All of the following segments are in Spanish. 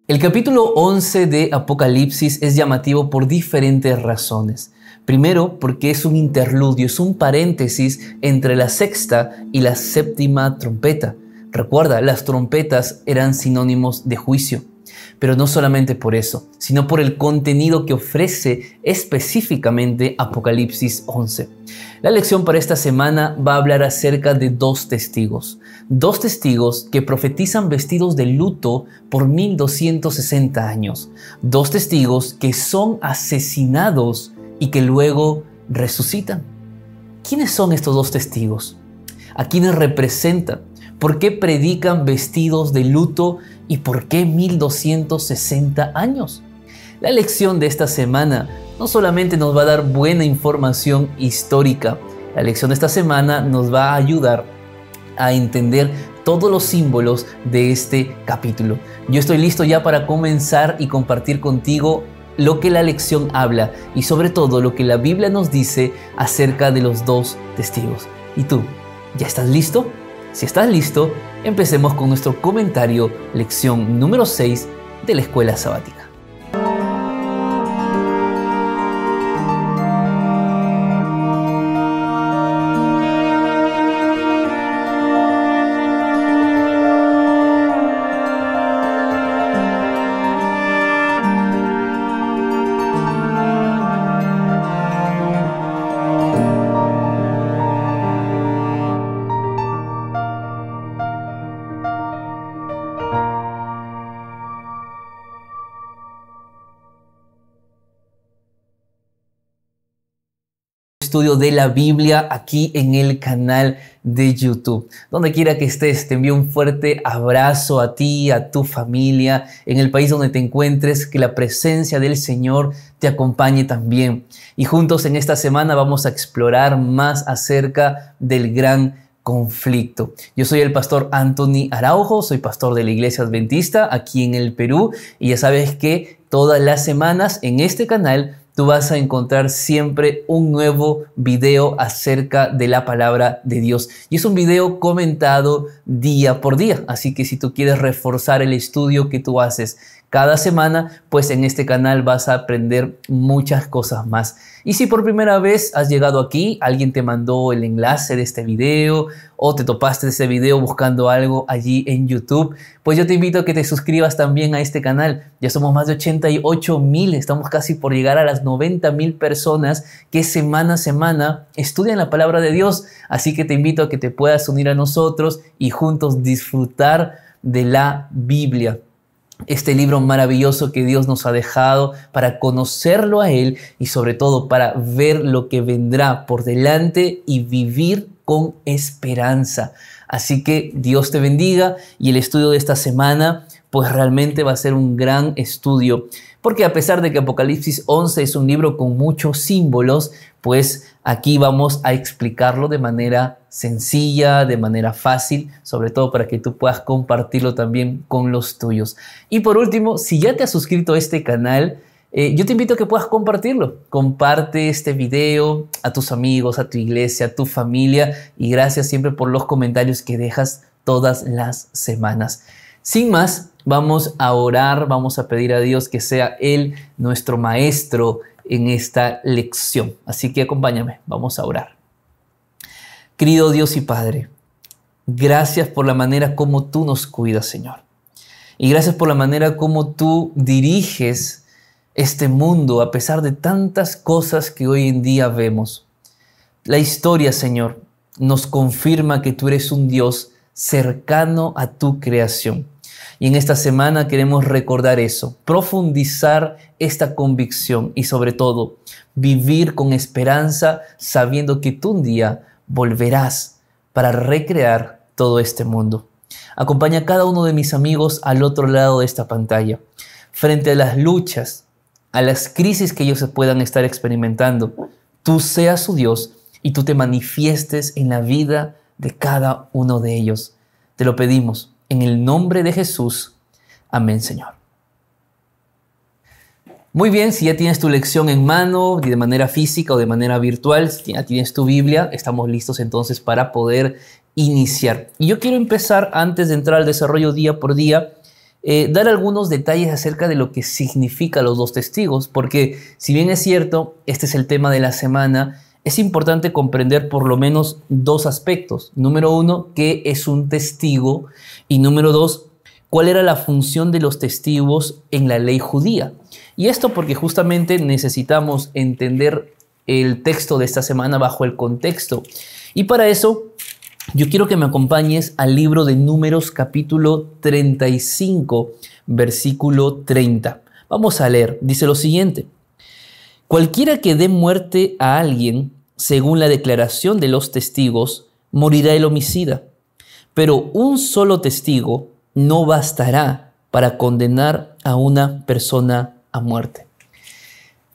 El capítulo 11 de Apocalipsis es llamativo por diferentes razones. Primero, porque es un interludio, es un paréntesis entre la sexta y la séptima trompeta. Recuerda, las trompetas eran sinónimos de juicio. Pero no solamente por eso, sino por el contenido que ofrece específicamente Apocalipsis 11. La lección para esta semana va a hablar acerca de dos testigos que profetizan vestidos de luto por 1260 años. Dos testigos que son asesinados y que luego resucitan. ¿Quiénes son estos dos testigos? ¿A quiénes representan? ¿Por qué predican vestidos de luto y por qué 1260 años? La lección de esta semana no solamente nos va a dar buena información histórica, la lección de esta semana nos va a ayudar a entender todos los símbolos de este capítulo. Yo estoy listo ya para comenzar y compartir contigo lo que la lección habla y sobre todo lo que la Biblia nos dice acerca de los dos testigos. ¿Y tú? ¿Ya estás listo? Si estás listo, empecemos con nuestro comentario, lección número 6 de la Escuela Sabática. Estudio de la Biblia aquí en el canal de YouTube. Donde quiera que estés, te envío un fuerte abrazo a ti, a tu familia, en el país donde te encuentres, que la presencia del Señor te acompañe también. Y juntos en esta semana vamos a explorar más acerca del gran conflicto. Yo soy el pastor Anthony Araujo, soy pastor de la Iglesia Adventista aquí en el Perú y ya sabes que todas las semanas en este canal tú vas a encontrar siempre un nuevo video acerca de la palabra de Dios. Y es un video comentado día por día. Así que si tú quieres reforzar el estudio que tú haces cada semana, pues en este canal vas a aprender muchas cosas más. Y si por primera vez has llegado aquí, alguien te mandó el enlace de este video o te topaste de este video buscando algo allí en YouTube, pues yo te invito a que te suscribas también a este canal. Ya somos más de 88,000, estamos casi por llegar a las 90,000 personas que semana a semana estudian la palabra de Dios. Así que te invito a que te puedas unir a nosotros y juntos disfrutar de la Biblia. Este libro maravilloso que Dios nos ha dejado para conocerlo a Él y sobre todo para ver lo que vendrá por delante y vivir con esperanza. Así que Dios te bendiga y el estudio de esta semana pues realmente va a ser un gran estudio. Porque a pesar de que Apocalipsis 11 es un libro con muchos símbolos, pues aquí vamos a explicarlo de manera sencilla, de manera fácil, sobre todo para que tú puedas compartirlo también con los tuyos. Y por último, si ya te has suscrito a este canal, yo te invito a que puedas compartirlo. Comparte este video a tus amigos, a tu iglesia, a tu familia y gracias siempre por los comentarios que dejas todas las semanas. Sin más, vamos a orar, vamos a pedir a Dios que sea Él nuestro maestro en esta lección. Así que acompáñame, vamos a orar. Querido Dios y Padre, gracias por la manera como tú nos cuidas, Señor. Y gracias por la manera como tú diriges este mundo a pesar de tantas cosas que hoy en día vemos. La historia, Señor, nos confirma que tú eres un Dios cercano a tu creación. Y en esta semana queremos recordar eso, profundizar esta convicción y sobre todo vivir con esperanza sabiendo que tú un día volverás para recrear todo este mundo. Acompaña a cada uno de mis amigos al otro lado de esta pantalla, frente a las luchas, a las crisis que ellos se puedan estar experimentando. Tú seas su Dios y tú te manifiestes en la vida de cada uno de ellos. Te lo pedimos en el nombre de Jesús. Amén, Señor. Muy bien, si ya tienes tu lección en mano, de manera física o de manera virtual, si ya tienes tu Biblia, estamos listos entonces para poder iniciar. Y yo quiero empezar, antes de entrar al desarrollo día por día, dar algunos detalles acerca de lo que significan los dos testigos, porque si bien es cierto, este es el tema de la semana, es importante comprender por lo menos dos aspectos. Número uno, ¿qué es un testigo? Y número dos, ¿cuál era la función de los testigos en la ley judía? Y esto porque justamente necesitamos entender el texto de esta semana bajo el contexto. Y para eso, yo quiero que me acompañes al libro de Números capítulo 35, versículo 30. Vamos a leer. Dice lo siguiente: cualquiera que dé muerte a alguien, según la declaración de los testigos, morirá el homicida. Pero un solo testigo no bastará para condenar a una persona a muerte.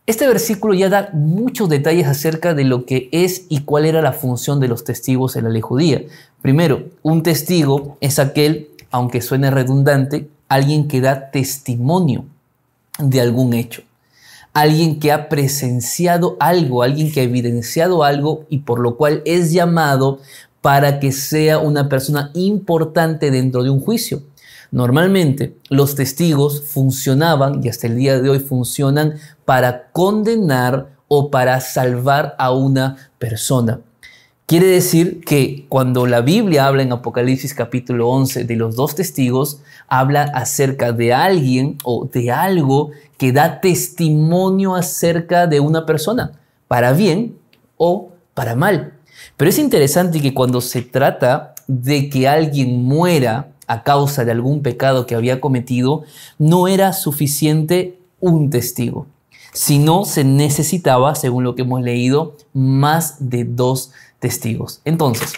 Este versículo ya da muchos detalles acerca de lo que es y cuál era la función de los testigos en la ley judía. Primero, un testigo es aquel, aunque suene redundante, alguien que da testimonio de algún hecho. Alguien que ha presenciado algo, alguien que ha evidenciado algo y por lo cual es llamado para que sea una persona importante dentro de un juicio. Normalmente los testigos funcionaban y hasta el día de hoy funcionan para condenar o para salvar a una persona. Quiere decir que cuando la Biblia habla en Apocalipsis capítulo 11 de los dos testigos, habla acerca de alguien o de algo que da testimonio acerca de una persona, para bien o para mal. Pero es interesante que cuando se trata de que alguien muera a causa de algún pecado que había cometido, no era suficiente un testigo, sino se necesitaba, según lo que hemos leído, más de dos testigos. Entonces,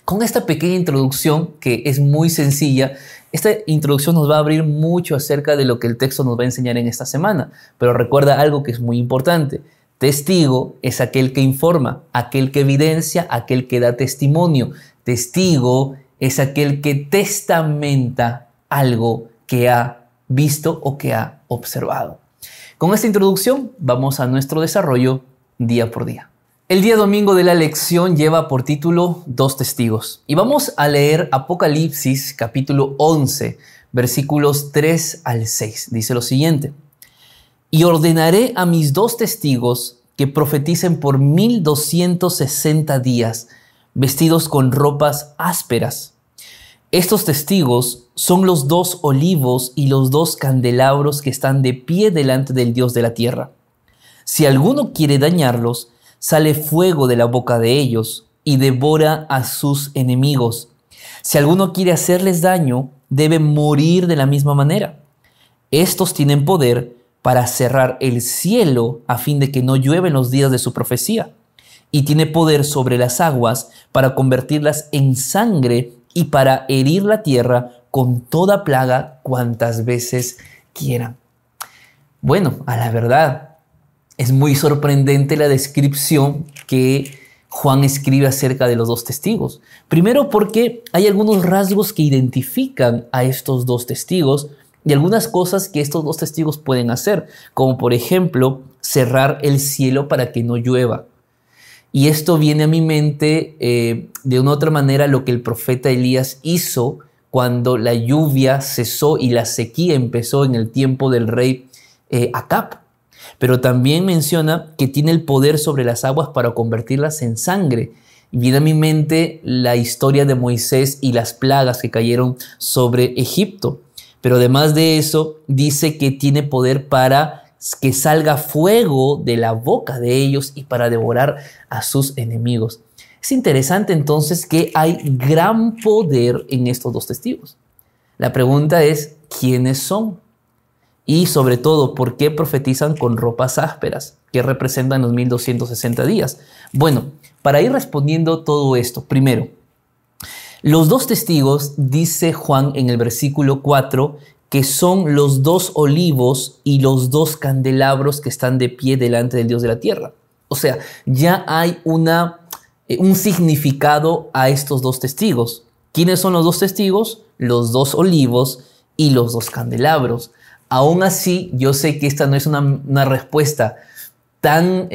con esta pequeña introducción, que es muy sencilla, esta introducción nos va a abrir mucho acerca de lo que el texto nos va a enseñar en esta semana. Pero recuerda algo que es muy importante. Testigo es aquel que informa, aquel que evidencia, aquel que da testimonio. Testigo es aquel que testamenta algo que ha visto o que ha observado. Con esta introducción vamos a nuestro desarrollo día por día. El día domingo de la lección lleva por título Dos testigos. Y vamos a leer Apocalipsis capítulo 11, versículos 3 al 6. Dice lo siguiente: y ordenaré a mis dos testigos que profeticen por 1260 días, vestidos con ropas ásperas. Estos testigos son los dos olivos y los dos candelabros que están de pie delante del Dios de la tierra. Si alguno quiere dañarlos, sale fuego de la boca de ellos y devora a sus enemigos. Si alguno quiere hacerles daño, debe morir de la misma manera. Estos tienen poder para cerrar el cielo a fin de que no llueva en los días de su profecía. Y tiene poder sobre las aguas para convertirlas en sangre y para herir la tierra con toda plaga cuantas veces quieran. Bueno, a la verdad, es muy sorprendente la descripción que Juan escribe acerca de los dos testigos. Primero porque hay algunos rasgos que identifican a estos dos testigos y algunas cosas que estos dos testigos pueden hacer, como por ejemplo cerrar el cielo para que no llueva. Y esto viene a mi mente de una otra manera lo que el profeta Elías hizo cuando la lluvia cesó y la sequía empezó en el tiempo del rey Acab. Pero también menciona que tiene el poder sobre las aguas para convertirlas en sangre. Y viene a mi mente la historia de Moisés y las plagas que cayeron sobre Egipto. Pero además de eso, dice que tiene poder para que salga fuego de la boca de ellos y para devorar a sus enemigos. Es interesante entonces que hay gran poder en estos dos testigos. La pregunta es, ¿quiénes son? Y sobre todo, ¿por qué profetizan con ropas ásperas? ¿Qué representan los 1260 días? Bueno, para ir respondiendo todo esto, primero, los dos testigos, dice Juan en el versículo 4, que son los dos olivos y los dos candelabros que están de pie delante del Dios de la tierra. O sea, ya hay un significado a estos dos testigos. ¿Quiénes son los dos testigos? Los dos olivos y los dos candelabros. Aún así, yo sé que esta no es una respuesta tan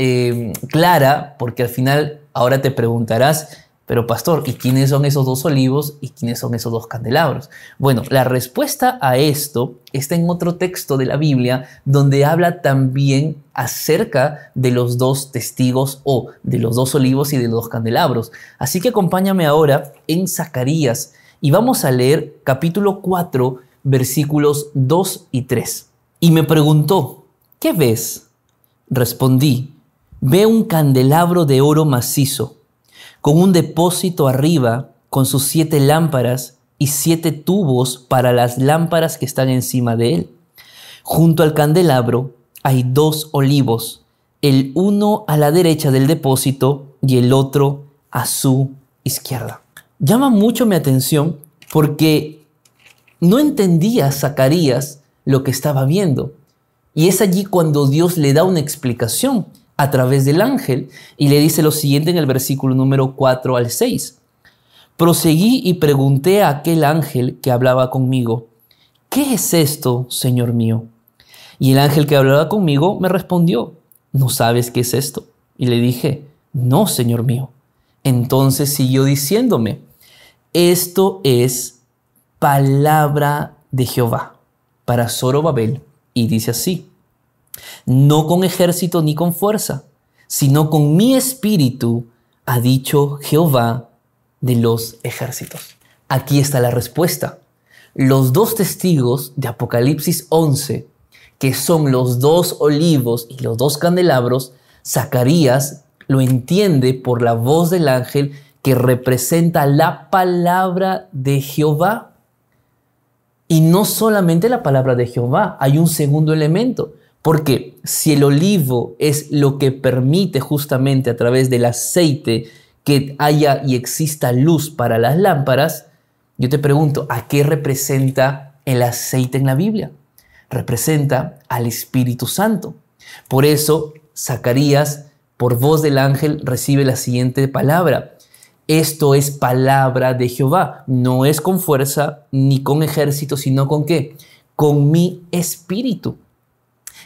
clara, porque al final ahora te preguntarás, Pero pastor, ¿y quiénes son esos dos olivos y quiénes son esos dos candelabros? Bueno, la respuesta a esto está en otro texto de la Biblia donde habla también acerca de los dos testigos o de los dos olivos y de los dos candelabros. Así que acompáñame ahora en Zacarías y vamos a leer capítulo 4, versículos 2 y 3. Y me preguntó, ¿qué ves? Respondí, veo un candelabro de oro macizo, con un depósito arriba, con sus 7 lámparas y 7 tubos para las lámparas que están encima de él. Junto al candelabro hay 2 olivos, el uno a la derecha del depósito y el otro a su izquierda. Llama mucho mi atención porque no entendía Zacarías lo que estaba viendo. Y es allí cuando Dios le da una explicación a través del ángel y le dice lo siguiente en el versículo número 4 al 6. Proseguí y pregunté a aquel ángel que hablaba conmigo, ¿qué es esto, Señor mío? Y el ángel que hablaba conmigo me respondió, ¿no sabes qué es esto? Y le dije, no, Señor mío. Entonces siguió diciéndome, esto es palabra de Jehová para Zorobabel. Y dice así, no con ejército ni con fuerza, sino con mi espíritu, ha dicho Jehová de los ejércitos. Aquí está la respuesta. Los 2 testigos de Apocalipsis 11, que son los 2 olivos y los 2 candelabros, Zacarías lo entiende por la voz del ángel que representa la palabra de Jehová. Y no solamente la palabra de Jehová, hay un segundo elemento. Porque si el olivo es lo que permite justamente a través del aceite que haya y exista luz para las lámparas, yo te pregunto, ¿a qué representa el aceite en la Biblia? Representa al Espíritu Santo. Por eso, Zacarías, por voz del ángel, recibe la siguiente palabra. Esto es palabra de Jehová. No es con fuerza ni con ejército, sino con ¿qué? Con mi espíritu.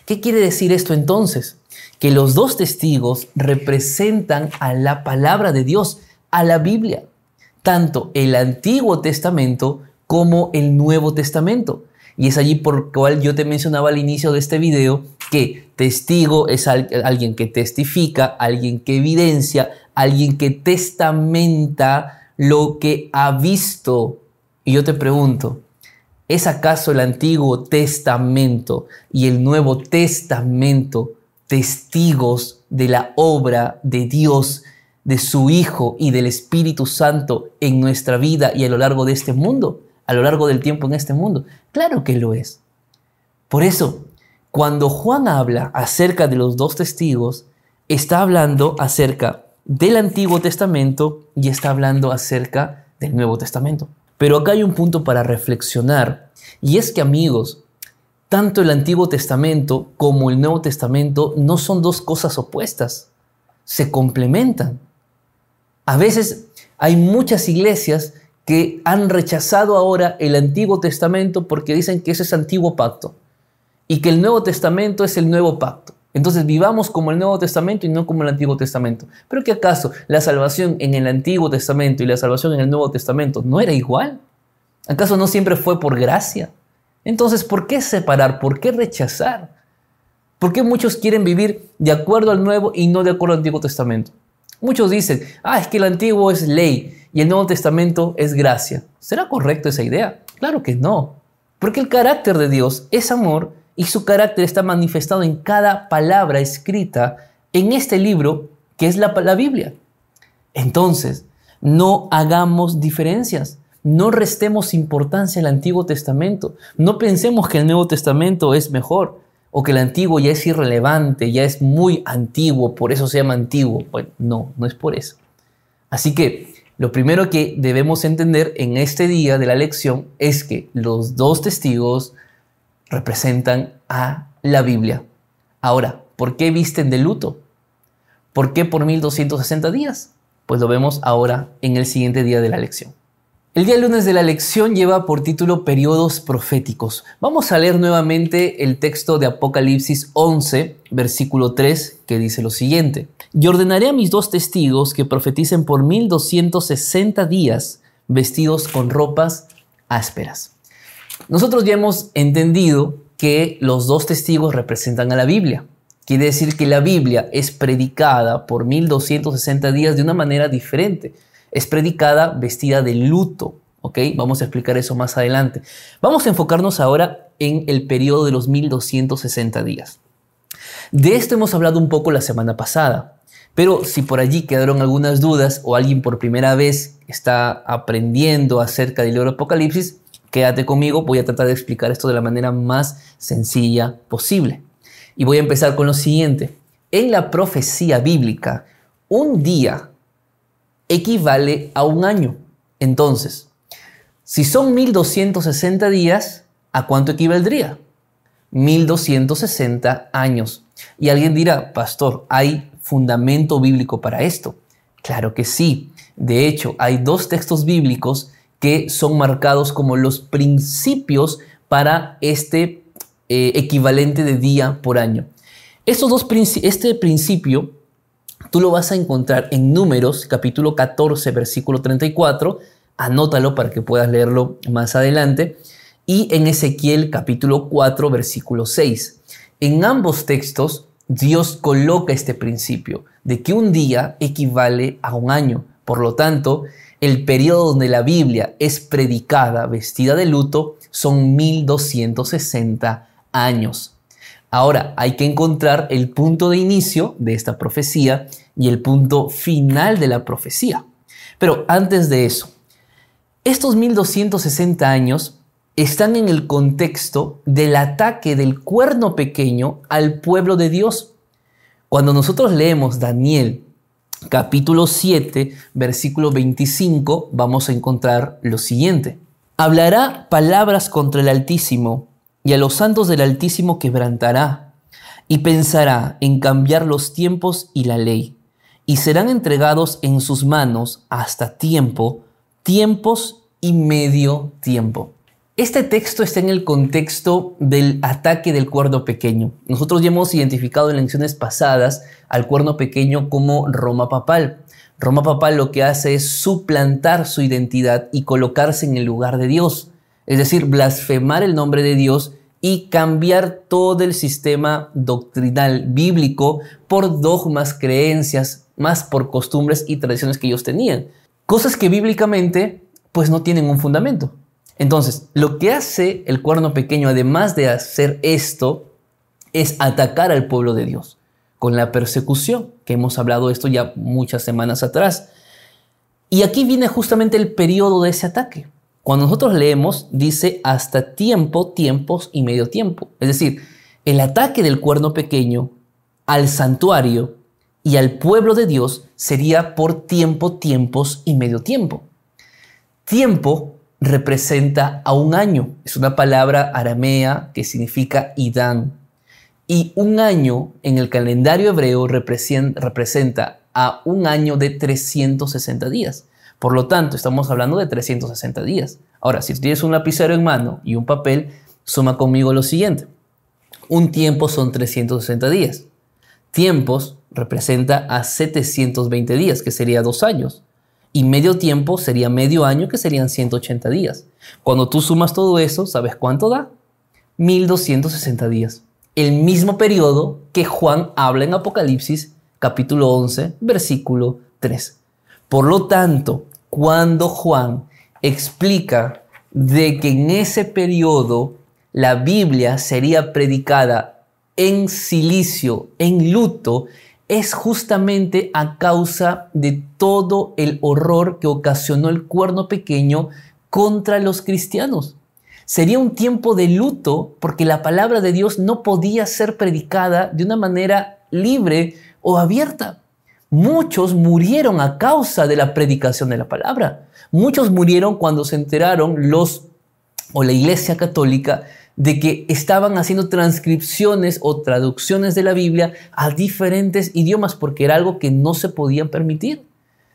¿Qué quiere decir esto entonces? Que los 2 testigos representan a la palabra de Dios, a la Biblia, tanto el Antiguo Testamento como el Nuevo Testamento. Y es allí por lo cual yo te mencionaba al inicio de este video que testigo es alguien que testifica, alguien que evidencia, alguien que testamenta lo que ha visto. Y yo te pregunto, ¿es acaso el Antiguo Testamento y el Nuevo Testamento testigos de la obra de Dios, de su Hijo y del Espíritu Santo en nuestra vida y a lo largo de este mundo, a lo largo del tiempo en este mundo? Claro que lo es. Por eso, cuando Juan habla acerca de los 2 testigos, está hablando acerca del Antiguo Testamento y está hablando acerca del Nuevo Testamento. Pero acá hay un punto para reflexionar, y es que, amigos, tanto el Antiguo Testamento como el Nuevo Testamento no son 2 cosas opuestas, se complementan. A veces hay muchas iglesias que han rechazado ahora el Antiguo Testamento porque dicen que ese es antiguo pacto y que el Nuevo Testamento es el nuevo pacto. Entonces vivamos como el Nuevo Testamento y no como el Antiguo Testamento. ¿Pero qué acaso la salvación en el Antiguo Testamento y la salvación en el Nuevo Testamento no era igual? ¿Acaso no siempre fue por gracia? Entonces, ¿por qué separar? ¿Por qué rechazar? ¿Por qué muchos quieren vivir de acuerdo al Nuevo y no de acuerdo al Antiguo Testamento? Muchos dicen, es que el Antiguo es ley y el Nuevo Testamento es gracia. ¿Será correcto esa idea? Claro que no. Porque el carácter de Dios es amor y su carácter está manifestado en cada palabra escrita en este libro que es la Biblia. Entonces, no hagamos diferencias. No restemos importancia al Antiguo Testamento. No pensemos que el Nuevo Testamento es mejor o que el Antiguo ya es irrelevante, ya es muy antiguo, por eso se llama antiguo. Bueno, no es por eso. Así que lo primero que debemos entender en este día de la lección es que los 2 testigos representan a la Biblia. Ahora, ¿por qué visten de luto? ¿Por qué por 1260 días? Pues lo vemos ahora en el siguiente día de la lección. El día lunes de la lección lleva por título Periodos proféticos. Vamos a leer nuevamente el texto de Apocalipsis 11, versículo 3, que dice lo siguiente. Y ordenaré a mis 2 testigos que profeticen por 1260 días vestidos con ropas ásperas. Nosotros ya hemos entendido que los 2 testigos representan a la Biblia. Quiere decir que la Biblia es predicada por 1260 días de una manera diferente. Es predicada vestida de luto, ¿ok? Vamos a explicar eso más adelante. Vamos a enfocarnos ahora en el periodo de los 1260 días. De esto hemos hablado un poco la semana pasada, pero si por allí quedaron algunas dudas o alguien por primera vez está aprendiendo acerca del libro de Apocalipsis, quédate conmigo, voy a tratar de explicar esto de la manera más sencilla posible. Y voy a empezar con lo siguiente. En la profecía bíblica, un día equivale a un año. Entonces, si son 1260 días, ¿a cuánto equivaldría? 1260 años. Y alguien dirá, pastor, ¿hay fundamento bíblico para esto? Claro que sí. De hecho, hay 2 textos bíblicos que son marcados como los principios para este equivalente de día por año. Este principio tú lo vas a encontrar en Números, capítulo 14, versículo 34. Anótalo para que puedas leerlo más adelante. Y en Ezequiel, capítulo 4, versículo 6. En ambos textos, Dios coloca este principio de que un día equivale a un año. Por lo tanto, el periodo donde la Biblia es predicada vestida de luto son 1260 años. Ahora, hay que encontrar el punto de inicio de esta profecía y el punto final de la profecía. Pero antes de eso, estos 1260 años están en el contexto del ataque del cuerno pequeño al pueblo de Dios. Cuando nosotros leemos Daniel, capítulo 7, versículo 25, vamos a encontrar lo siguiente. Hablará palabras contra el Altísimo, y a los santos del Altísimo quebrantará, y pensará en cambiar los tiempos y la ley, y serán entregados en sus manos hasta tiempos y medio tiempo. Este texto está en el contexto del ataque del cuerno pequeño. Nosotros ya hemos identificado en lecciones pasadas al cuerno pequeño como Roma papal. Roma papal lo que hace es suplantar su identidad y colocarse en el lugar de Dios. Es decir, blasfemar el nombre de Dios y cambiar todo el sistema doctrinal bíblico por dogmas, creencias, más por costumbres y tradiciones que ellos tenían. Cosas que bíblicamente pues no tienen un fundamento. Entonces, lo que hace el cuerno pequeño, además de hacer esto, es atacar al pueblo de Dios con la persecución, que hemos hablado de esto ya muchas semanas atrás. Y aquí viene justamente el periodo de ese ataque. Cuando nosotros leemos, dice hasta tiempo, tiempos y medio tiempo. Es decir, el ataque del cuerno pequeño al santuario y al pueblo de Dios sería por tiempo, tiempos y medio tiempo. Tiempo representa a un año. Es una palabra aramea que significa Idán. Y un año en el calendario hebreo representa a un año de 360 días. Por lo tanto, estamos hablando de 360 días. Ahora, si tienes un lapicero en mano y un papel, suma conmigo lo siguiente. Un tiempo son 360 días. Tiempos representa a 720 días, que sería 2 años. Y medio tiempo sería medio año, que serían 180 días. Cuando tú sumas todo eso, ¿sabes cuánto da? 1260 días. El mismo periodo que Juan habla en Apocalipsis, capítulo 11, versículo 3. Por lo tanto, cuando Juan explica de que en ese periodo la Biblia sería predicada en silicio, en luto, es justamente a causa de todo el horror que ocasionó el cuerno pequeño contra los cristianos. Sería un tiempo de luto porque la palabra de Dios no podía ser predicada de una manera libre o abierta. Muchos murieron a causa de la predicación de la palabra. Muchos murieron cuando se enteraron la Iglesia Católica de que estaban haciendo transcripciones o traducciones de la Biblia a diferentes idiomas porque era algo que no se podía permitir.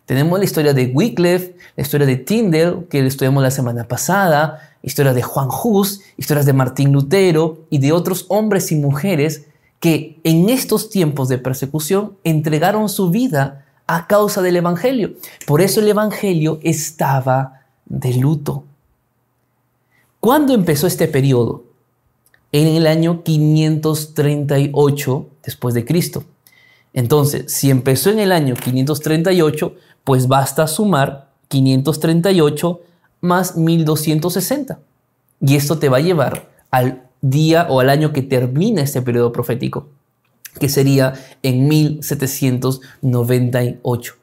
Tenemos la historia de Wycliffe, la historia de Tyndale, que estudiamos la semana pasada, historias de Juan Hus, historias de Martín Lutero y de otros hombres y mujeres que en estos tiempos de persecución entregaron su vida a causa del Evangelio. Por eso el Evangelio estaba de luto. ¿Cuándo empezó este periodo? En el año 538 después de Cristo. Entonces, si empezó en el año 538, pues basta sumar 538 más 1260. Y esto te va a llevar al día o al año que termina este periodo profético, que sería en 1798.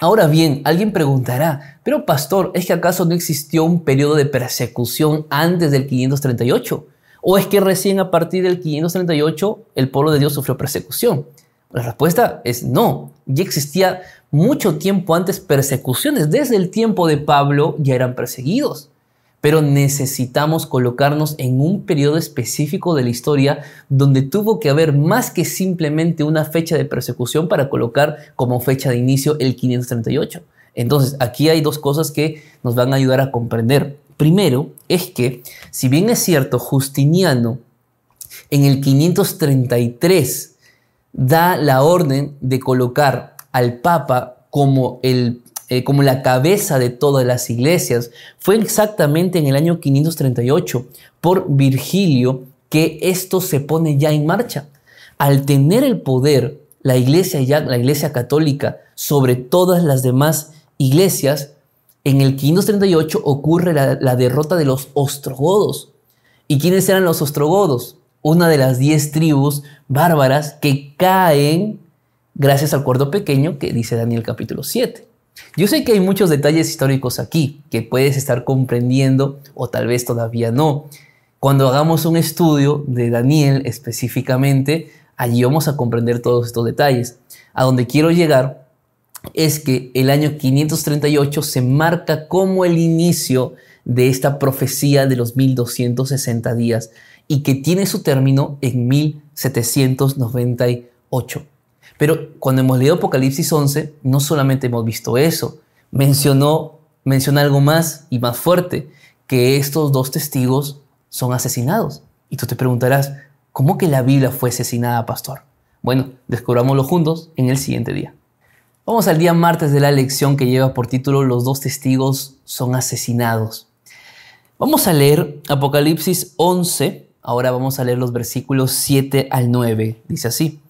Ahora bien, alguien preguntará, pero pastor, ¿es que acaso no existió un periodo de persecución antes del 538? ¿O es que recién a partir del 538 el pueblo de Dios sufrió persecución? La respuesta es no. Ya existía mucho tiempo antes persecuciones. Desde el tiempo de Pablo ya eran perseguidos. Pero necesitamos colocarnos en un periodo específico de la historia donde tuvo que haber más que simplemente una fecha de persecución para colocar como fecha de inicio el 538. Entonces, aquí hay dos cosas que nos van a ayudar a comprender. Primero, es que, si bien es cierto, Justiniano en el 533 da la orden de colocar al Papa como la cabeza de todas las iglesias, fue exactamente en el año 538 por Virgilio que esto se pone ya en marcha. Al tener el poder la iglesia católica sobre todas las demás iglesias, en el 538 ocurre la derrota de los ostrogodos. ¿Y quiénes eran los ostrogodos? Una de las 10 tribus bárbaras que caen gracias al cuerno pequeño que dice Daniel capítulo 7. Yo sé que hay muchos detalles históricos aquí que puedes estar comprendiendo o tal vez todavía no. Cuando hagamos un estudio de Daniel específicamente, allí vamos a comprender todos estos detalles. A donde quiero llegar es que el año 538 se marca como el inicio de esta profecía de los 1260 días y que tiene su término en 1798. Pero cuando hemos leído Apocalipsis 11, no solamente hemos visto eso, menciona algo más y más fuerte, que estos dos testigos son asesinados. Y tú te preguntarás, ¿cómo que la Biblia fue asesinada, pastor? Bueno, descubrámoslo juntos en el siguiente día. Vamos al día martes de la lección que lleva por título Los dos testigos son asesinados. Vamos a leer Apocalipsis 11, ahora vamos a leer los versículos 7 al 9. Dice así: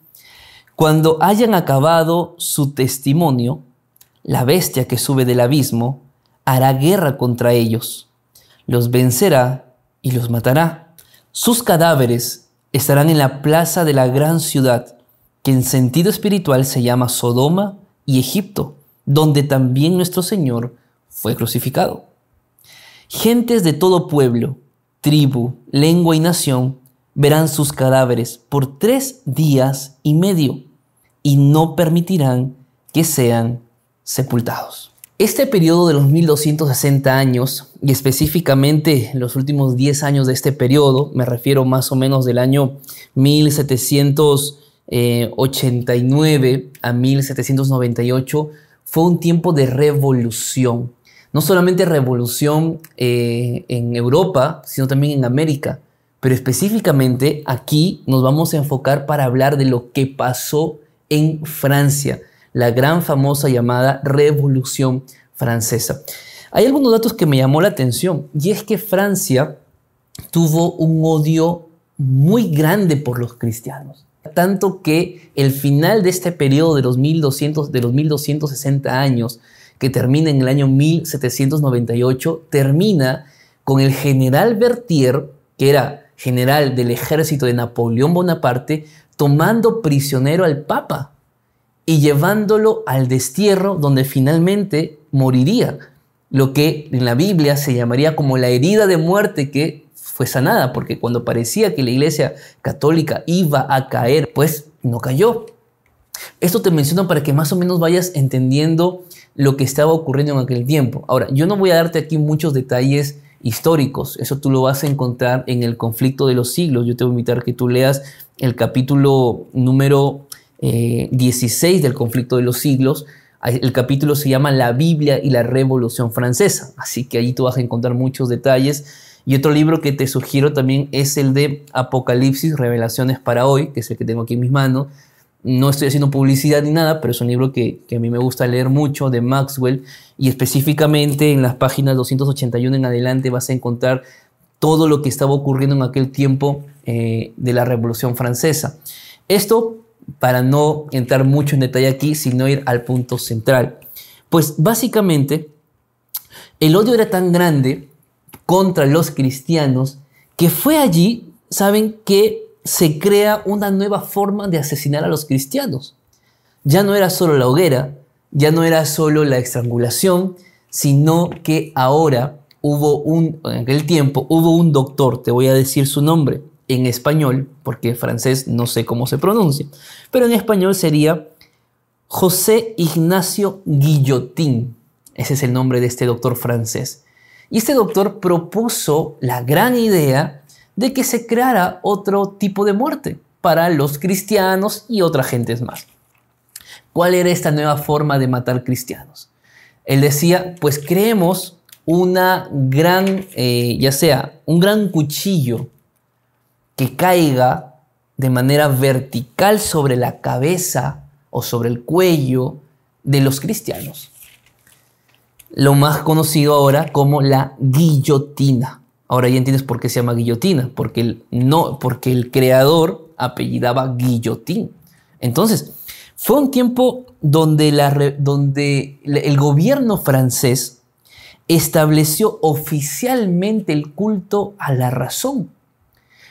Cuando hayan acabado su testimonio, la bestia que sube del abismo hará guerra contra ellos, los vencerá y los matará. Sus cadáveres estarán en la plaza de la gran ciudad, que en sentido espiritual se llama Sodoma y Egipto, donde también nuestro Señor fue crucificado. Gentes de todo pueblo, tribu, lengua y nación verán sus cadáveres por 3 días y medio y no permitirán que sean sepultados. Este periodo de los 1260 años, y específicamente los últimos 10 años de este periodo, me refiero más o menos del año 1789 a 1798, fue un tiempo de revolución. No solamente revolución en Europa, sino también en América. Pero específicamente aquí nos vamos a enfocar para hablar de lo que pasó en Francia, la gran famosa llamada Revolución Francesa. Hay algunos datos que me llamó la atención, y es que Francia tuvo un odio muy grande por los cristianos. Tanto que el final de este periodo de los 1260 años, que termina en el año 1798, termina con el general Berthier, que era general del ejército de Napoleón Bonaparte, tomando prisionero al Papa y llevándolo al destierro, donde finalmente moriría. Lo que en la Biblia se llamaría como la herida de muerte que fue sanada, porque cuando parecía que la Iglesia Católica iba a caer, pues no cayó. Esto te menciono para que más o menos vayas entendiendo lo que estaba ocurriendo en aquel tiempo. Ahora, yo no voy a darte aquí muchos detalles históricos, eso tú lo vas a encontrar en el Conflicto de los Siglos. Yo te voy a invitar a que tú leas el capítulo número 16 del Conflicto de los Siglos, El capítulo se llama La Biblia y la Revolución Francesa, así que ahí tú vas a encontrar muchos detalles. Y otro libro que te sugiero también es el de Apocalipsis, Revelaciones para hoy, que es el que tengo aquí en mis manos. No estoy haciendo publicidad ni nada, pero es un libro que a mí me gusta leer mucho, de Maxwell, y específicamente en las páginas 281 en adelante vas a encontrar todo lo que estaba ocurriendo en aquel tiempo de la Revolución Francesa. Esto para no entrar mucho en detalle aquí, sino ir al punto central. Pues básicamente el odio era tan grande contra los cristianos que fue allí, ¿saben?, que se crea una nueva forma de asesinar a los cristianos. Ya no era solo la hoguera, ya no era solo la estrangulación, sino que ahora en aquel tiempo hubo un doctor, te voy a decir su nombre en español, porque en francés no sé cómo se pronuncia, pero en español sería José Ignacio Guillotin. Ese es el nombre de este doctor francés. Y este doctor propuso la gran idea de que se creara otro tipo de muerte para los cristianos y otras gentes más. ¿Cuál era esta nueva forma de matar cristianos? Él decía, pues creemos una gran, ya sea un gran cuchillo que caiga de manera vertical sobre la cabeza o sobre el cuello de los cristianos. Lo más conocido ahora como la guillotina. Ahora ya entiendes por qué se llama guillotina, porque el creador apellidaba Guillotín. Entonces, fue un tiempo donde el gobierno francés estableció oficialmente el culto a la razón.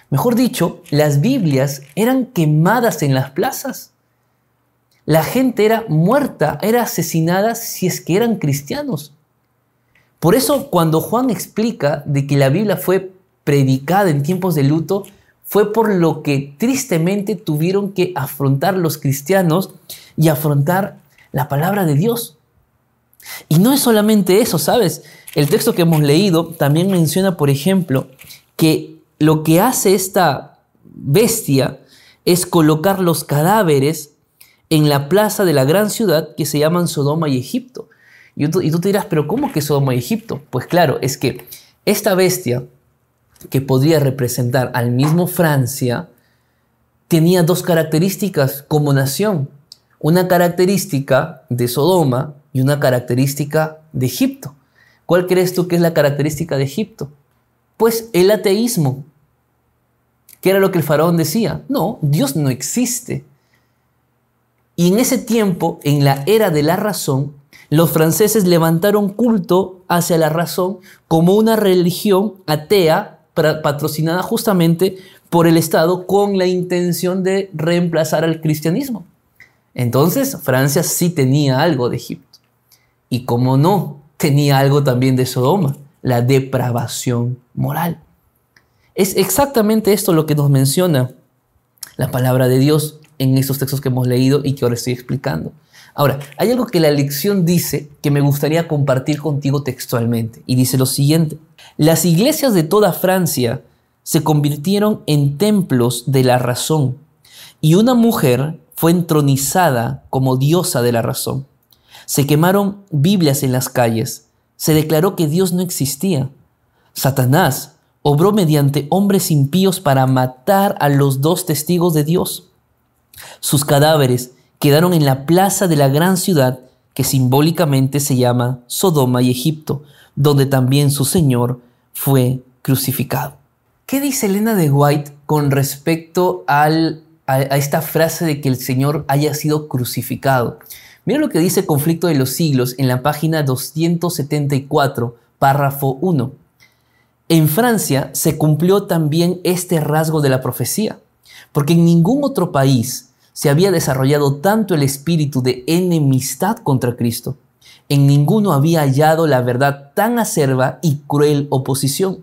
Mejor dicho, las Biblias eran quemadas en las plazas. La gente era muerta, era asesinada si es que eran cristianos. Por eso, cuando Juan explica de que la Biblia fue predicada en tiempos de luto, fue por lo que tristemente tuvieron que afrontar los cristianos y afrontar la palabra de Dios. Y no es solamente eso, ¿sabes? El texto que hemos leído también menciona, por ejemplo, que lo que hace esta bestia es colocar los cadáveres en la plaza de la gran ciudad que se llaman Sodoma y Egipto. Y tú te dirás, ¿pero cómo que Sodoma y Egipto? Pues claro, es que esta bestia, que podría representar al mismo Francia, tenía dos características como nación. Una característica de Sodoma y una característica de Egipto. ¿Cuál crees tú que es la característica de Egipto? Pues el ateísmo. ¿Qué era lo que el faraón decía? No, Dios no existe. Y en ese tiempo, en la era de la razón, los franceses levantaron culto hacia la razón como una religión atea patrocinada justamente por el Estado con la intención de reemplazar al cristianismo. Entonces, Francia sí tenía algo de Egipto. Y como no, tenía algo también de Sodoma, la depravación moral. Es exactamente esto lo que nos menciona la palabra de Dios en estos textos que hemos leído y que ahora estoy explicando. Ahora, hay algo que la lección dice que me gustaría compartir contigo textualmente, y dice lo siguiente: las iglesias de toda Francia se convirtieron en templos de la razón, y una mujer fue entronizada como diosa de la razón. Se quemaron Biblias en las calles, se declaró que Dios no existía. Satanás obró mediante hombres impíos para matar a los dos testigos de Dios. Sus cadáveres quedaron en la plaza de la gran ciudad que simbólicamente se llama Sodoma y Egipto, donde también su Señor fue crucificado. ¿Qué dice Elena de White con respecto a esta frase de que el Señor haya sido crucificado? Mira lo que dice Conflicto de los Siglos en la página 274, párrafo 1. En Francia se cumplió también este rasgo de la profecía, porque en ningún otro país se había desarrollado tanto el espíritu de enemistad contra Cristo. En ninguno había hallado la verdad tan acerba y cruel oposición.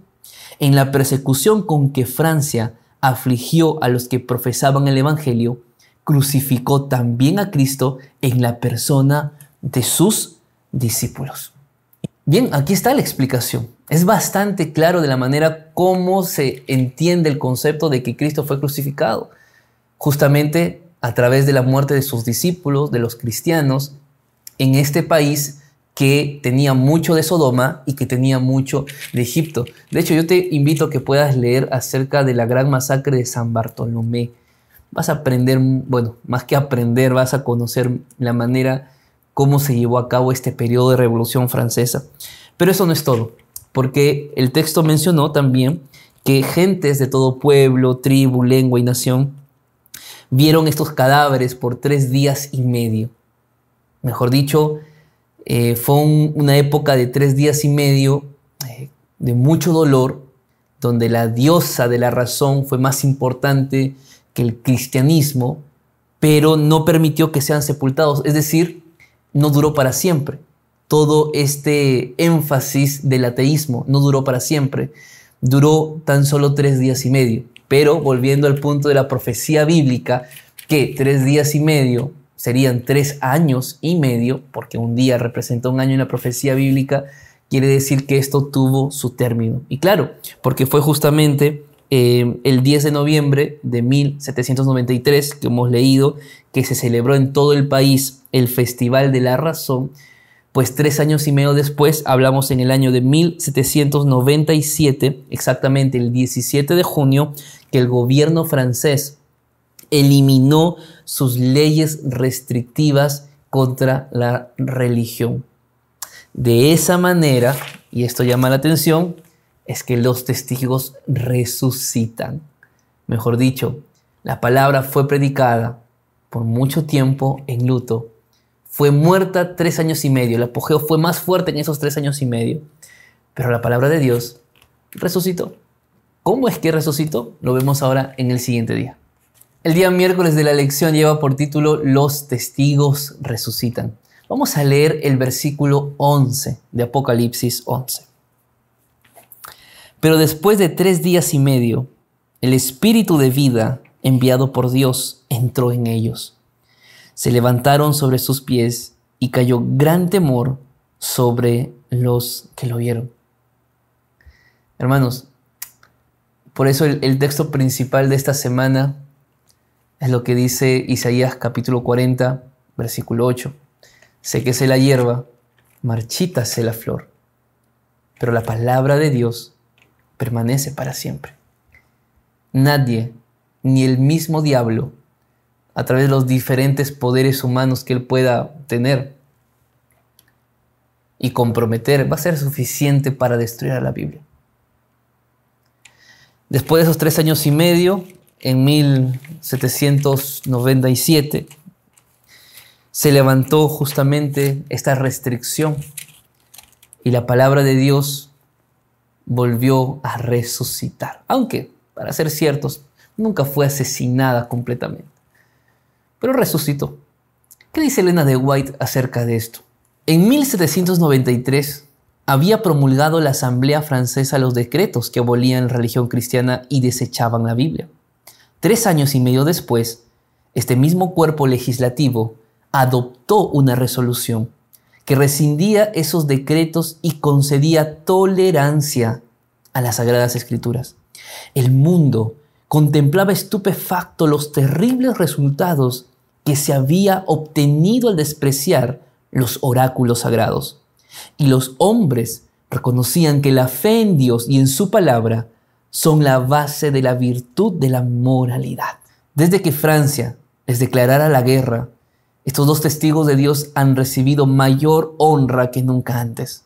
En la persecución con que Francia afligió a los que profesaban el Evangelio, crucificó también a Cristo en la persona de sus discípulos. Bien, aquí está la explicación. Es bastante claro de la manera cómo se entiende el concepto de que Cristo fue crucificado. Justamente a través de la muerte de sus discípulos, de los cristianos, en este país que tenía mucho de Sodoma y que tenía mucho de Egipto. De hecho, yo te invito a que puedas leer acerca de la gran masacre de San Bartolomé. Vas a aprender, bueno, más que aprender, vas a conocer la manera cómo se llevó a cabo este periodo de Revolución Francesa. Pero eso no es todo, porque el texto mencionó también que gentes de todo pueblo, tribu, lengua y nación vieron estos cadáveres por 3 días y medio. Mejor dicho, fue una época de 3 días y medio de mucho dolor, donde la diosa de la razón fue más importante que el cristianismo, pero no permitió que sean sepultados, es decir, no duró para siempre. Todo este énfasis del ateísmo no duró para siempre, duró tan solo 3 días y medio. Pero volviendo al punto de la profecía bíblica, que 3 días y medio serían 3 años y medio, porque un día representa un año en la profecía bíblica, quiere decir que esto tuvo su término. Y claro, porque fue justamente el 10 de noviembre de 1793, que hemos leído, que se celebró en todo el país el Festival de la Razón, pues 3 años y medio después, hablamos en el año de 1797, exactamente el 17 de junio, que el gobierno francés eliminó sus leyes restrictivas contra la religión. De esa manera, y esto llama la atención, es que los testigos resucitan. Mejor dicho, la palabra fue predicada por mucho tiempo en luto. Fue muerta 3 años y medio. El apogeo fue más fuerte en esos 3 años y medio. Pero la palabra de Dios resucitó. ¿Cómo es que resucitó? Lo vemos ahora en el siguiente día. El día miércoles de la lección lleva por título Los testigos resucitan. Vamos a leer el versículo 11 de Apocalipsis 11. Pero después de 3 días y medio, el espíritu de vida enviado por Dios entró en ellos. Se levantaron sobre sus pies y cayó gran temor sobre los que lo vieron. Hermanos, por eso el texto principal de esta semana es lo que dice Isaías capítulo 40, versículo 8. Séquese la hierba, marchítase la flor, pero la palabra de Dios permanece para siempre. Nadie, ni el mismo diablo, a través de los diferentes poderes humanos que él pueda tener y comprometer, va a ser suficiente para destruir a la Biblia. Después de esos 3 años y medio, en 1797, se levantó justamente esta restricción y la palabra de Dios volvió a resucitar. Aunque, para ser ciertos, nunca fue asesinada completamente, pero resucitó. ¿Qué dice Elena de White acerca de esto? En 1793 había promulgado la Asamblea Francesa los decretos que abolían la religión cristiana y desechaban la Biblia. 3 años y medio después, este mismo cuerpo legislativo adoptó una resolución que rescindía esos decretos y concedía tolerancia a las Sagradas Escrituras. El mundo contemplaba estupefacto los terribles resultados que se había obtenido al despreciar los oráculos sagrados. Y los hombres reconocían que la fe en Dios y en su palabra son la base de la virtud de la moralidad. Desde que Francia les declarara la guerra, estos 2 testigos de Dios han recibido mayor honra que nunca antes.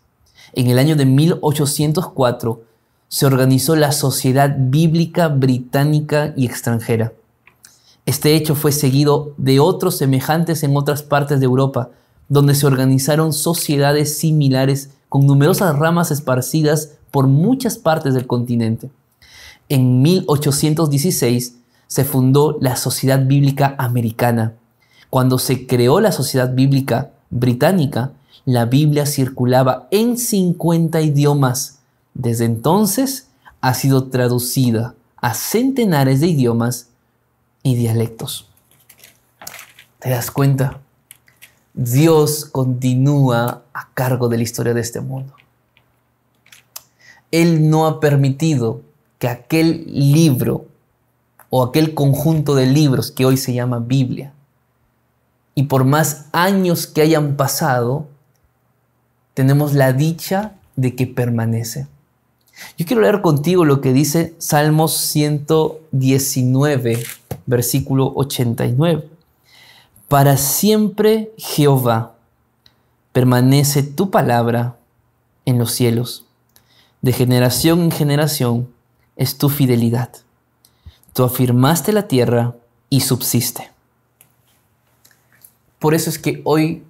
En el año de 1804 se organizó la Sociedad Bíblica Británica y Extranjera. Este hecho fue seguido de otros semejantes en otras partes de Europa, donde se organizaron sociedades similares con numerosas ramas esparcidas por muchas partes del continente. En 1816 se fundó la Sociedad Bíblica Americana. Cuando se creó la Sociedad Bíblica Británica, la Biblia circulaba en 50 idiomas. Desde entonces ha sido traducida a centenares de idiomas y dialectos. ¿Te das cuenta? Dios continúa a cargo de la historia de este mundo. Él no ha permitido que aquel libro o aquel conjunto de libros que hoy se llama Biblia y por más años que hayan pasado, tenemos la dicha de que permanece. Yo quiero leer contigo lo que dice Salmos 119, versículo 89. Para siempre, Jehová, permanece tu palabra en los cielos. De generación en generación es tu fidelidad. Tú afirmaste la tierra y subsiste. Por eso es que hoy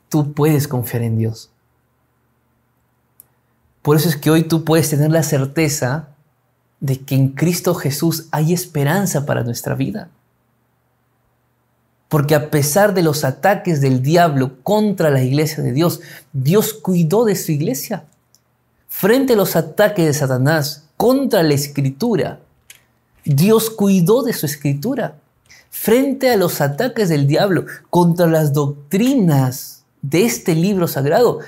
tú puedes confiar en Dios. Por eso es que hoy tú puedes tener la certeza de que en Cristo Jesús hay esperanza para nuestra vida. Porque a pesar de los ataques del diablo contra la iglesia de Dios, Dios cuidó de su iglesia. Frente a los ataques de Satanás contra la Escritura, Dios cuidó de su Escritura. Frente a los ataques del diablo contra las doctrinas de este libro sagrado,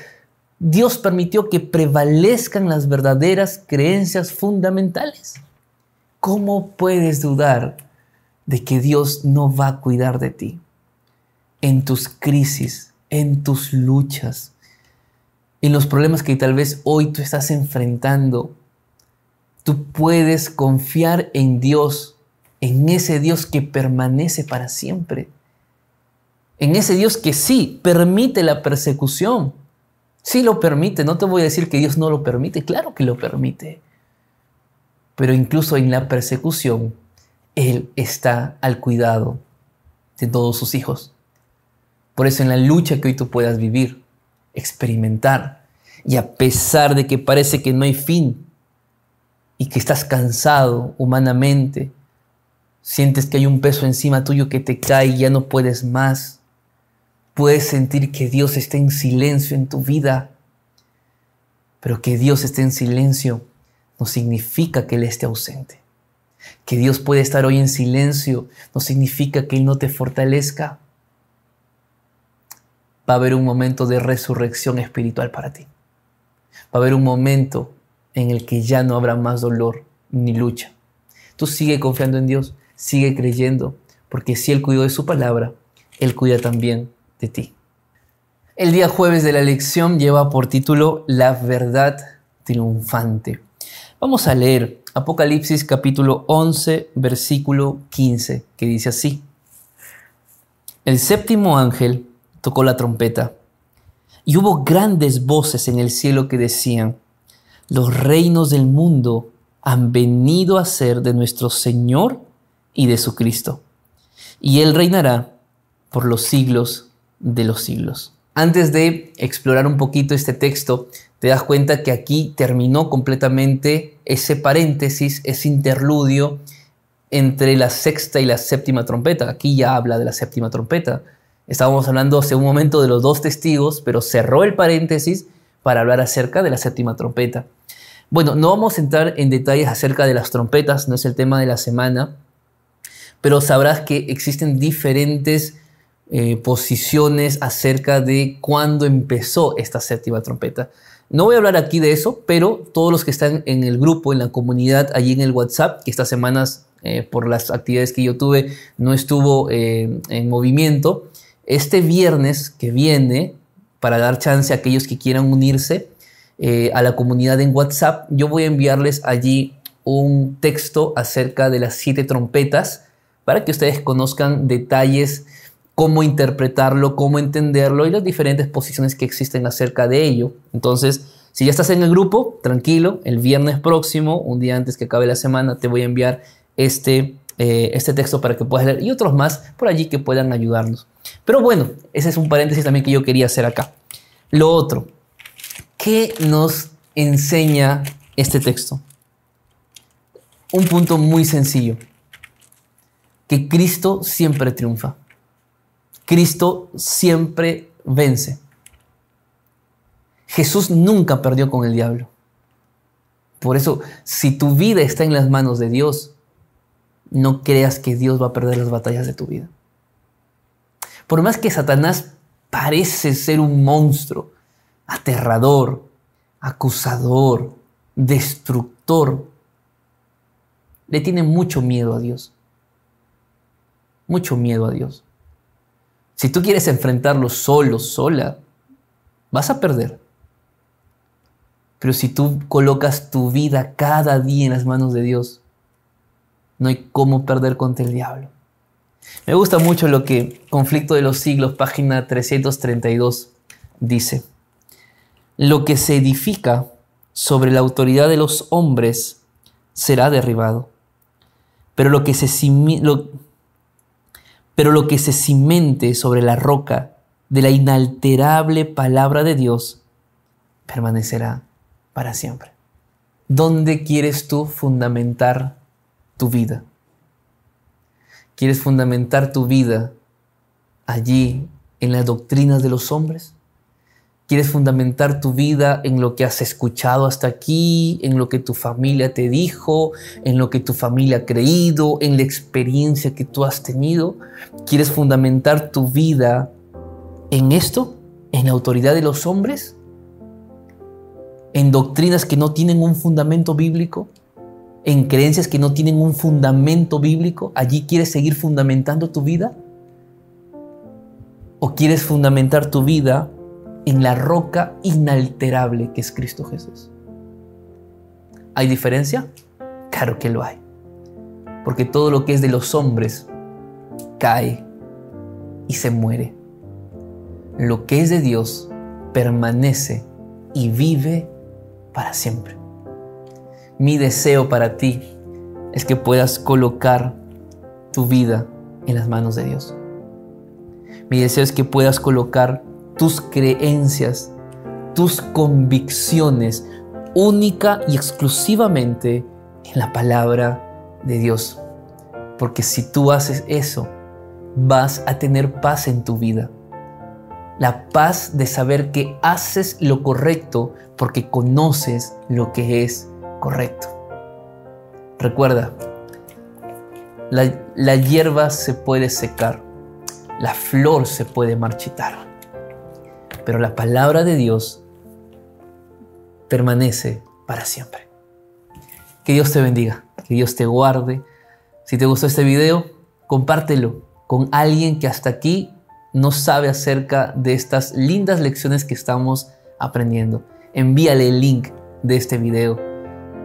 Dios permitió que prevalezcan las verdaderas creencias fundamentales. ¿Cómo puedes dudar de que Dios no va a cuidar de ti? En tus crisis, en tus luchas, en los problemas que tal vez hoy tú estás enfrentando, tú puedes confiar en Dios, en ese Dios que permanece para siempre, en ese Dios que sí permite la persecución. Sí lo permite, no te voy a decir que Dios no lo permite, claro que lo permite. Pero incluso en la persecución, Él está al cuidado de todos sus hijos. Por eso en la lucha que hoy tú puedas vivir, experimentar, y a pesar de que parece que no hay fin y que estás cansado humanamente, sientes que hay un peso encima tuyo que te cae y ya no puedes más, puedes sentir que Dios está en silencio en tu vida, pero que Dios esté en silencio no significa que Él esté ausente. Que Dios puede estar hoy en silencio no significa que Él no te fortalezca. Va a haber un momento de resurrección espiritual para ti. Va a haber un momento en el que ya no habrá más dolor ni lucha. Tú sigue confiando en Dios, sigue creyendo, porque si Él cuidó de su palabra, Él cuida también de ti. El día jueves de la lección lleva por título La verdad triunfante. Vamos a leer Apocalipsis capítulo 11, versículo 15, que dice así: El séptimo ángel tocó la trompeta, y hubo grandes voces en el cielo que decían: Los reinos del mundo han venido a ser de nuestro Señor y de su Cristo, y Él reinará por los siglos de los siglos. Antes de explorar un poquito este texto, te das cuenta que aquí terminó completamente ese paréntesis, ese interludio entre la sexta y la séptima trompeta. Aquí ya habla de la séptima trompeta. Estábamos hablando hace un momento de los dos testigos, pero cerró el paréntesis para hablar acerca de la séptima trompeta. Bueno, no vamos a entrar en detalles acerca de las trompetas, no es el tema de la semana, pero sabrás que existen diferentes posiciones acerca de cuándo empezó esta séptima trompeta. No voy a hablar aquí de eso, pero todos los que están en el grupo, en la comunidad, allí en el WhatsApp, que estas semanas por las actividades que yo tuve no estuvo en movimiento, este viernes que viene, para dar chance a aquellos que quieran unirse a la comunidad en WhatsApp, yo voy a enviarles allí un texto acerca de las 7 trompetas para que ustedes conozcan detalles, cómo interpretarlo, cómo entenderlo y las diferentes posiciones que existen acerca de ello. Entonces, si ya estás en el grupo, tranquilo, el viernes próximo, un día antes que acabe la semana, te voy a enviar este texto para que puedas leer y otros más por allí que puedan ayudarnos. Pero bueno, ese es un paréntesis también que yo quería hacer acá. Lo otro, ¿qué nos enseña este texto? Un punto muy sencillo, que Cristo siempre triunfa. Cristo siempre vence. Jesús nunca perdió con el diablo. Por eso, si tu vida está en las manos de Dios, no creas que Dios va a perder las batallas de tu vida. Por más que Satanás parece ser un monstruo, aterrador, acusador, destructor, le tiene mucho miedo a Dios. Mucho miedo a Dios. Si tú quieres enfrentarlo solo, sola, vas a perder. Pero si tú colocas tu vida cada día en las manos de Dios, no hay cómo perder contra el diablo. Me gusta mucho lo que Conflicto de los Siglos, página 332, dice. Lo que se edifica sobre la autoridad de los hombres será derribado, pero lo que se cimente sobre la roca de la inalterable palabra de Dios permanecerá para siempre. ¿Dónde quieres tú fundamentar tu vida? ¿Quieres fundamentar tu vida allí en las doctrinas de los hombres? ¿Quieres fundamentar tu vida en lo que has escuchado hasta aquí, en lo que tu familia te dijo, en lo que tu familia ha creído, en la experiencia que tú has tenido? ¿Quieres fundamentar tu vida en esto, en la autoridad de los hombres? ¿En doctrinas que no tienen un fundamento bíblico? ¿En creencias que no tienen un fundamento bíblico? ¿Allí quieres seguir fundamentando tu vida? ¿O quieres fundamentar tu vida en la roca inalterable que es Cristo Jesús? ¿Hay diferencia? Claro que lo hay. Porque todo lo que es de los hombres cae y se muere. Lo que es de Dios permanece y vive para siempre. Mi deseo para ti es que puedas colocar tu vida en las manos de Dios. Mi deseo es que puedas colocar tus creencias, tus convicciones, única y exclusivamente en la palabra de Dios. Porque si tú haces eso, vas a tener paz en tu vida. La paz de saber que haces lo correcto porque conoces lo que es correcto. Recuerda, la hierba se puede secar, la flor se puede marchitar, pero la palabra de Dios permanece para siempre. Que Dios te bendiga, que Dios te guarde. Si te gustó este video, compártelo con alguien que hasta aquí no sabe acerca de estas lindas lecciones que estamos aprendiendo. Envíale el link de este video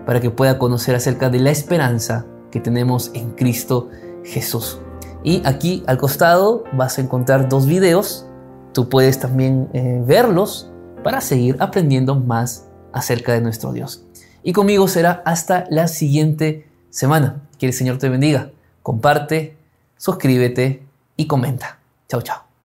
para que pueda conocer acerca de la esperanza que tenemos en Cristo Jesús. Y aquí al costado vas a encontrar 2 videos. Tú puedes también verlos para seguir aprendiendo más acerca de nuestro Dios. Y conmigo será hasta la siguiente semana. Que el Señor te bendiga. Comparte, suscríbete y comenta. Chao, chao.